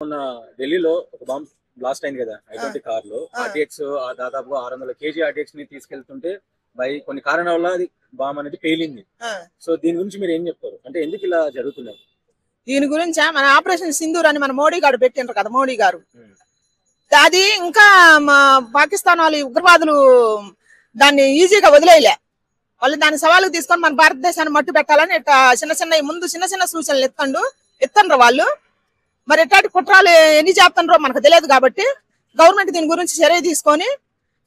మొన్న ఢిల్లీలో ఒక బాంబ్ బ్లాస్ట్ అయింది కదా I-20 కార్ లో ఆర్టీఎక్స్ దాదాపు 600 kg ఆర్టీఎక్స్ ని తీసుకెళ్తుంటే బై కొన్ని కారణాల వల్ల అది బాంబ్ అనేది పేలింది. సో దీని గురించి మీరు ఏం చెప్తారు? అంటే ఎందుకు ఇలా జరుగుతున్నది? దీని గురించి మన ఆపరేషన్ సింధూర్ అని మన మోడీ గారు పెట్టిండ్రు కదా, మోడీ గారు. అది ఇంకా పాకిస్తాన్ వాళ్ళు ఉగ్రవాదులు దాన్ని ఈజీగా వదిలేయలే. వాళ్ళు దాన్ని సవాలుకు తీసుకొని మన భారతదేశాన్ని మట్టు పెట్టాలని చిన్న చిన్న సూచనలు ఎత్తండ్రు వాళ్ళు. మరి ఎట్లాంటి కుట్రాలు ఎన్ని చేస్తుండ్రో మనకు తెలియదు కాబట్టి గవర్నమెంట్ దీని గురించి చర్య తీసుకొని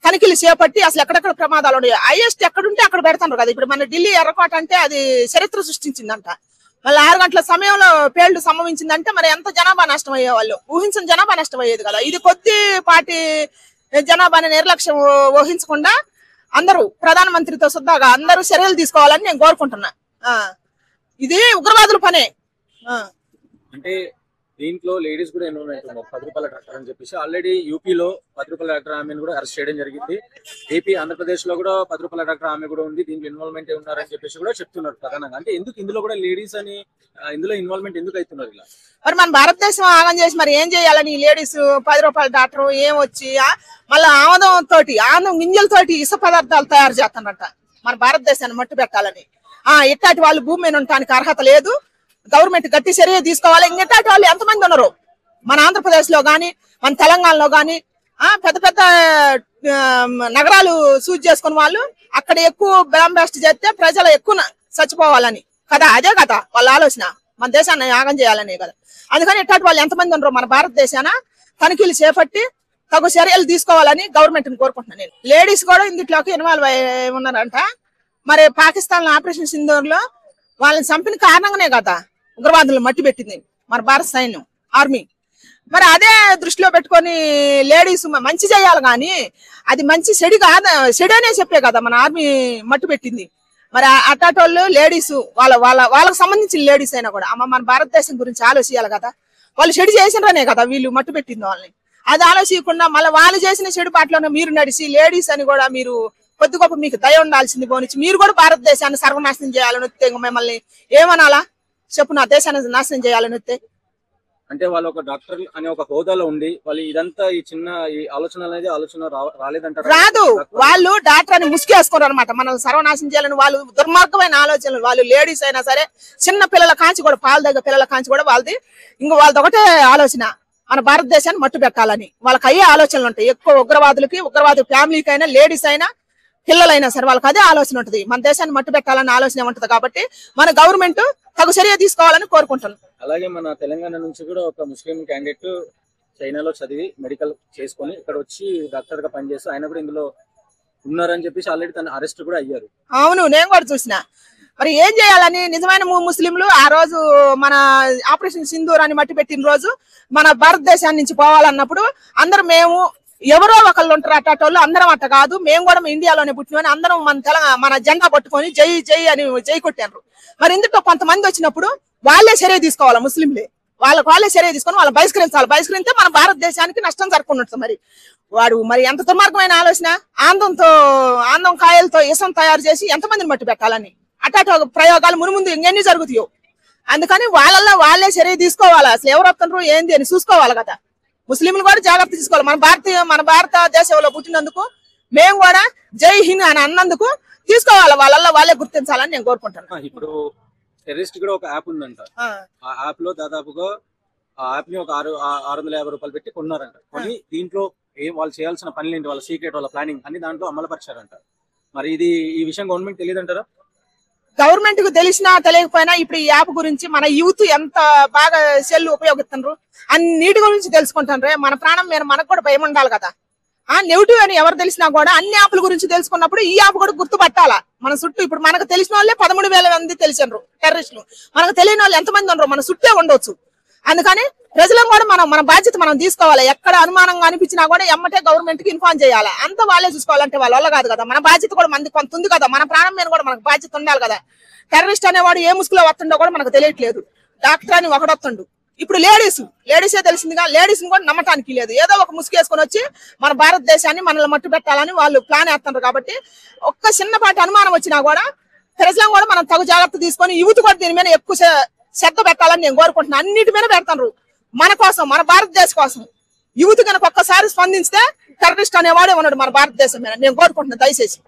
తనిఖీలు చేపట్టి అసలు ఎక్కడెక్కడ ప్రమాదాలు ఉన్నాయి, హైయెస్ట్ ఎక్కడుంటే అక్కడ పెడతారు కదా. ఇప్పుడు మన ఢిల్లీ ఎర్రకోట అంటే అది చరిత్ర సృష్టించిందంట. మళ్ళీ 6 గంటల సమయంలో పేళ్లు సంభవించిందంటే మరి ఎంత జనాభా నష్టం అయ్యేవాళ్ళు, ఊహించిన జనాభా నష్టం అయ్యేది కదా. ఇది కొద్దిపాటి జనాభాని నిర్లక్ష్యం ఊహించకుండా అందరూ ప్రధానమంత్రితో సుద్దాగా అందరూ చర్యలు తీసుకోవాలని నేను కోరుకుంటున్నా. ఇది ఉగ్రవాదుల పనే. అంటే దీంట్లో లేడీస్ కూడా ఇన్వాల్వ్మెంట్ ఉన్నారు. 10 రూపాయల డాక్టర్ అని చెప్పేసి ఆల్రెడీ యూపీలో 10 రూపాయల డాక్టర్ ఆమెను కూడా అరెస్ట్ చేయడం జరిగింది. ఏపీ ఆంధ్రప్రదేశ్ లో కూడా 10 రూపాయల డాక్టర్ ఆమె కూడా ఉంది, దీంట్లో ఇన్వాల్వ్మెంట్ ఉన్నారని చెప్పేసి కూడా చెప్తున్నారు ప్రధానంగా. అంటే ఎందుకు ఇందులో కూడా లేడీస్ అని ఇందులో ఇన్వాల్వ్మెంట్ ఎందుకు అవుతున్నారు ఇలా? మరి మన భారతదేశం ఆగం చేసి మరి ఏం చేయాలని లేడీస్ 10 రూపాయల డాక్టర్ ఏం వచ్చి మళ్ళీ ఆముదం గింజలతోటి ఇసుక పదార్థాలు తయారు చేస్తానట మన భారతదేశాన్ని మట్టు పెట్టాలని. ఇట్లాంటి వాళ్ళు భూమి మీద ఉండటానికి అర్హత లేదు. గవర్నమెంట్ గట్టి చర్య తీసుకోవాలి. ఇంకెట్లాంటి వాళ్ళు ఎంతమంది ఉన్నారు మన ఆంధ్రప్రదేశ్ లో గాని మన తెలంగాణలో గాని, పెద్ద పెద్ద నగరాలు సూజ్ చేసుకున్న వాళ్ళు అక్కడ ఎక్కువ బ్రాంబాస్ట్ చేస్తే ప్రజలు ఎక్కువ చచ్చిపోవాలని కదా. అదే కదా వాళ్ళ ఆలోచన, మన దేశాన్ని యాగం చేయాలనే కదా. అందుకని ఇట్లాంటి వాళ్ళు ఎంతమంది ఉన్నారు మన భారతదేశాన తనిఖీలు చేపట్టి తగు చర్యలు తీసుకోవాలని గవర్నమెంట్ ని కోరుకుంటున్నాను నేను. లేడీస్ కూడా ఇందులోకి ఇన్వాల్వ్ అయి ఉన్నారంట. మరి పాకిస్తాన్ ఆపరేషన్ సింధూర్ లో వాళ్ళని చంపిన కారణంగానే కదా ఉగ్రవాదులను మట్టి పెట్టింది మన భారత సైన్యం, ఆర్మీ. మరి అదే దృష్టిలో పెట్టుకొని లేడీస్ మంచి చేయాలి కానీ అది మంచి చెడు అనే చెప్పే కదా మన ఆర్మీ మట్టు పెట్టింది. మరి అట్టాటోళ్ళు లేడీస్ వాళ్ళకి సంబంధించిన లేడీస్ అయినా కూడా మన భారతదేశం గురించి ఆలోచించాలి కదా. వాళ్ళు చెడు చేసిననే కదా వీళ్ళు మట్టు పెట్టింది వాళ్ళని. అది ఆలోచించకుండా మళ్ళీ వాళ్ళు చేసిన చెడు పాటలోనే మీరు నడిచి లేడీస్ అని కూడా మీరు కొద్ది గొప్ప మీకు దయ ఉండాల్సింది పోనిచ్చి మీరు కూడా భారతదేశాన్ని సర్వనాశనం చేయాలని వస్తే మిమ్మల్ని ఏమనాలా చెప్పు? నా దేశాన్ని నాశనం చేయాలని వస్తే అంటే వాళ్ళు ఒక డాక్టర్ అనే ఒక హోదాలో ఉండి వాళ్ళు ఇదంతా ఈ ఆలోచన రాలేదంటారు. రాదు, వాళ్ళు డాక్టర్ అని ముసుకేసుకోరు అనమాట. మనల్ని సర్వనాశనం చేయాలని వాళ్ళు దుర్మార్గమైన ఆలోచనలు. వాళ్ళు లేడీస్ అయినా సరే చిన్న పిల్లల కాంచి కూడా పాలు దగ్గర పిల్లల కాంచి కూడా వాళ్ళది వాళ్ళది ఒకటే ఆలోచన, మన భారతదేశాన్ని మట్టు పెట్టాలని. వాళ్ళకి అయ్యే ఆలోచనలు ఉంటాయి. ఎక్కువ ఉగ్రవాద ఫ్యామిలీకి అయినా లేడీస్ అయినా పిల్లలైనా సరే వాళ్ళకి అదే ఆలోచన ఉంటుంది, మన దేశాన్ని మట్టు పెట్టాలన్న ఆలోచన ఉంటుంది. కాబట్టి మన గవర్నమెంట్ తగు చర్య తీసుకోవాలని కోరుకుంటున్నాం. అలాగే మన తెలంగాణ నుంచి కూడా ఒక ముస్లిం క్యాండిడేట్ చైనాలో చదివి మెడికల్ చేసుకొని ఇక్కడ వచ్చి డాక్టర్ గా పనిచేస్తూ ఆయన కూడా ఇందులో ఉన్నారని చెప్పేసి ఆల్రెడీ తన అరెస్ట్ కూడా అయ్యారు. అవును, నేను కూడా చూసిన. మరి ఏం చేయాలని నిజమైన ముస్లింలు ఆ రోజు మన ఆపరేషన్ సింధూర్ అని మట్టి పెట్టిన రోజు మన భారతదేశాన్ని నుంచి పోవాలన్నప్పుడు అందరూ మేము ఎవరో ఒకళ్ళు ఉంటారు అట్టోళ్ళు, అందరం అట్ట కాదు, మేము కూడా ఇండియాలోనే పుట్టినని అందరం మన జెండా పట్టుకొని జై జై అని జై కొట్టారు. మరి ఇందులో కొంతమంది వచ్చినప్పుడు వాళ్ళే చర్య తీసుకోవాలి, ముస్లింలే వాళ్ళే చర్య తీసుకొని వాళ్ళని బహిష్కరిస్తే మన భారతదేశానికి నష్టం జరగకుండా. మరి ఎంత దుర్మార్గమైన ఆలోచన. ఆందం కాయలతో ఇసం తయారు చేసి ఎంతమందిని మట్టి పెట్టాలని అట్ట ప్రయోగాలు మునుముందు ఇంకెన్ని జరుగుతాయో. అందుకని వాళ్ళే చర్య తీసుకోవాలి. అసలు ఎవరు వస్తున్నారు ఏంది అని చూసుకోవాలి కదా. ముస్లింలు కూడా జాగ్రత్త తీసుకోవాలి. మన భారతదేశంలో పుట్టినందుకు మేము కూడా జై హింద్ అని అన్నందుకు తీసుకోవాలి. వాళ్ళే గుర్తించాలని నేను కోరుకుంటున్నాను. ఇప్పుడు టెర్రరిస్ట్ కూడా ఒక యాప్ ఉందంట. ఆ యాప్ లో దాదాపుగా ఆ యాప్ ని ఒక 650 రూపాయలు పెట్టి కొన్నారంట. కొని దీంట్లో వాళ్ళు చేయాల్సిన పనులు ఏంటి, వాళ్ళ సీక్రెట్, వాళ్ళ ప్లానింగ్ అన్ని దాంట్లో అమలుపరిచారంట. మరి ఈ విషయం గవర్నమెంట్ తెలియదంటారా? గవర్నమెంట్ కు తెలిసినా తెలియకపోయినా ఇప్పుడు ఈ యాప్ గురించి మన యూత్ ఎంత బాగా సెల్ ఉపయోగిస్తున్నారు అన్నిటి గురించి తెలుసుకుంటారు. మన ప్రాణం మీద మనకు కూడా భయం ఉండాలి కదా. నెగిటివ్ అని ఎవరు తెలిసినా కూడా అన్ని యాప్ల గురించి తెలుసుకున్నప్పుడు ఈ యాప్ కూడా గుర్తుపట్టాలా. మన చుట్టూ ఇప్పుడు మనకు తెలిసిన వాళ్ళే 13,000 మంది తెలిసినారు టెర్రరిస్టులు. మనకు తెలియని వాళ్ళు ఎంతమంది ఉండరు, మన చుట్టే ఉండొచ్చు. అందుకని ప్రజలను కూడా మన బాధ్యత మనం తీసుకోవాలి. ఎక్కడ అనుమానంగా అనిపించినా కూడా ఎమ్మటే గవర్నమెంట్ కి ఇన్ఫార్మ్ చేయాలి. అంత వాళ్ళే చూసుకోవాలంటే వాళ్ళ వల్ల కాదు కదా. మన బాధ్యత కూడా మంది కొంత ఉంది కదా, మన ప్రాణం మీద కూడా మనకు బాధ్యత ఉండాలి కదా. టెర్రరిస్ట్ అనేవాడు ఏ ముసుగులో వస్తుండో కూడా మనకు తెలియట్లేదు. డాక్టర్ అని ఒకడు వస్తుండు. ఇప్పుడు లేడీసే తెలిసిందిగా, లేడీస్ కూడా నమ్మటానికి లేదు. ఏదో ఒక ముసుగేసుకొని వచ్చి మన భారతదేశాన్ని మనల్ని మట్టు పెట్టాలని వాళ్ళు ప్లాన్ వేస్తున్నారు. కాబట్టి ఒక్క చిన్నపాటి అనుమానం వచ్చినా కూడా ప్రజలను కూడా మనం తగు జాగ్రత్త తీసుకొని యూత్ కూడా దీని మీద ఎక్కువ శ్రద్ధ పెట్టాలని నేను కోరుకుంటున్నాను. అన్నిటి మీద పెడతారు. మన కోసం, మన భారతదేశం కోసం యూత్ కనుక ఒక్కసారి స్పందిస్తే టెర్రరిస్ట్ అనేవాడే ఉన్నాడు మన భారతదేశం మీద. నేను కోరుకుంటున్నాను దయచేసి.